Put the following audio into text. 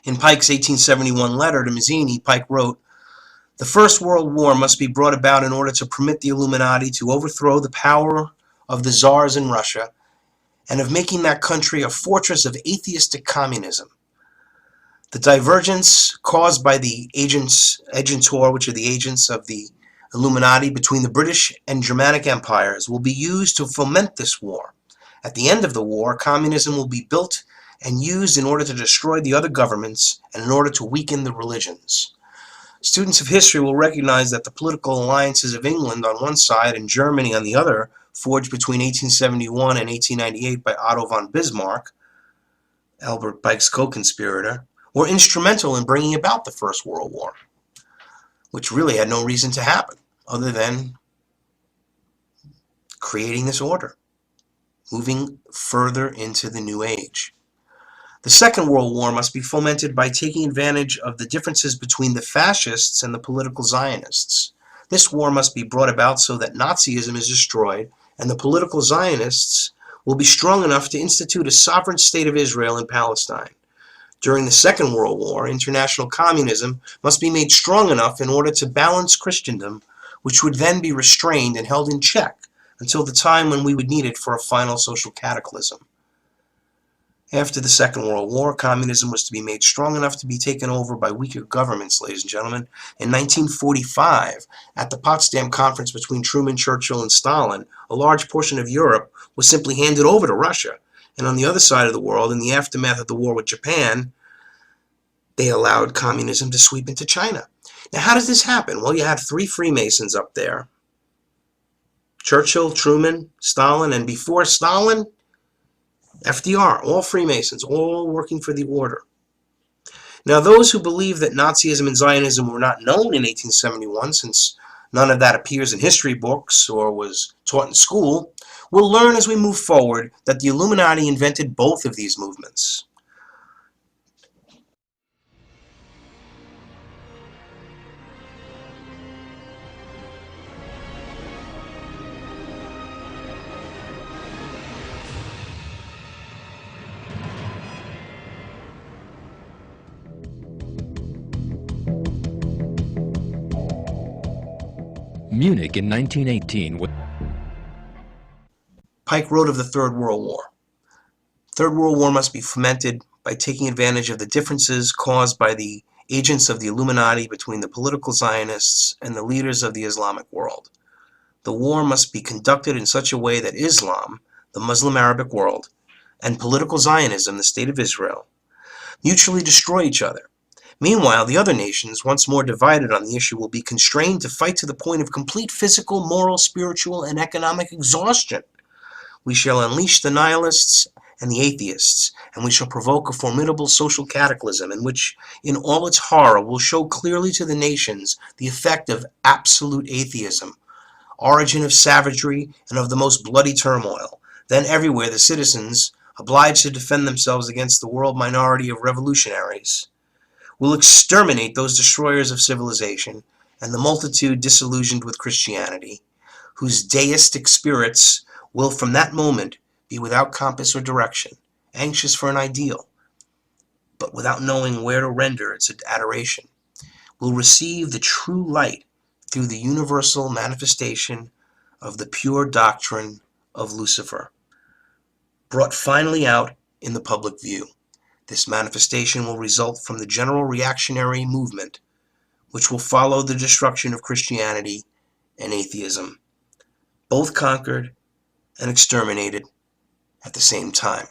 In Pike's 1871 letter to Mazzini, Pike wrote, "The First World War must be brought about in order to permit the Illuminati to overthrow the power of the czars in Russia and of making that country a fortress of atheistic communism. The divergence caused by the agentur, which are the agents of the Illuminati, between the British and Germanic empires will be used to foment this war. At the end of the war, communism will be built and used in order to destroy the other governments and in order to weaken the religions. Students of history will recognize that the political alliances of England on one side and Germany on the other, forged between 1871 and 1898 by Otto von Bismarck, Albert Pike's co-conspirator, were instrumental in bringing about the First World War, which really had no reason to happen other than creating this order, moving further into the New Age. The Second World War must be fomented by taking advantage of the differences between the fascists and the political Zionists. This war must be brought about so that Nazism is destroyed and the political Zionists will be strong enough to institute a sovereign state of Israel in Palestine. During the Second World War, international communism must be made strong enough in order to balance Christendom, which would then be restrained and held in check until the time when we would need it for a final social cataclysm. After the Second World War, communism was to be made strong enough to be taken over by weaker governments, ladies and gentlemen. In 1945, at the Potsdam Conference between Truman, Churchill, and Stalin, a large portion of Europe was simply handed over to Russia. And on the other side of the world, in the aftermath of the war with Japan, they allowed communism to sweep into China. Now, how does this happen? Well, you had three Freemasons up there. Churchill, Truman, Stalin, and before Stalin, FDR, all Freemasons, all working for the order. Now, those who believe that Nazism and Zionism were not known in 1871, since none of that appears in history books or was taught in school, will learn as we move forward that the Illuminati invented both of these movements. Munich in 1918. Pike wrote of the Third World War. Third World War must be fomented by taking advantage of the differences caused by the agents of the Illuminati between the political Zionists and the leaders of the Islamic world. The war must be conducted in such a way that Islam, the Muslim Arabic world, and political Zionism, the State of Israel, mutually destroy each other. Meanwhile, the other nations, once more divided on the issue, will be constrained to fight to the point of complete physical, moral, spiritual, and economic exhaustion. We shall unleash the nihilists and the atheists, and we shall provoke a formidable social cataclysm in which, in all its horror, will show clearly to the nations the effect of absolute atheism, origin of savagery and of the most bloody turmoil. Then everywhere the citizens, obliged to defend themselves against the world minority of revolutionaries, will exterminate those destroyers of civilization and the multitude disillusioned with Christianity, whose deistic spirits will from that moment be without compass or direction, anxious for an ideal, but without knowing where to render its adoration, will receive the true light through the universal manifestation of the pure doctrine of Lucifer, brought finally out in the public view. This manifestation will result from the general reactionary movement, which will follow the destruction of Christianity and atheism, both conquered and exterminated at the same time.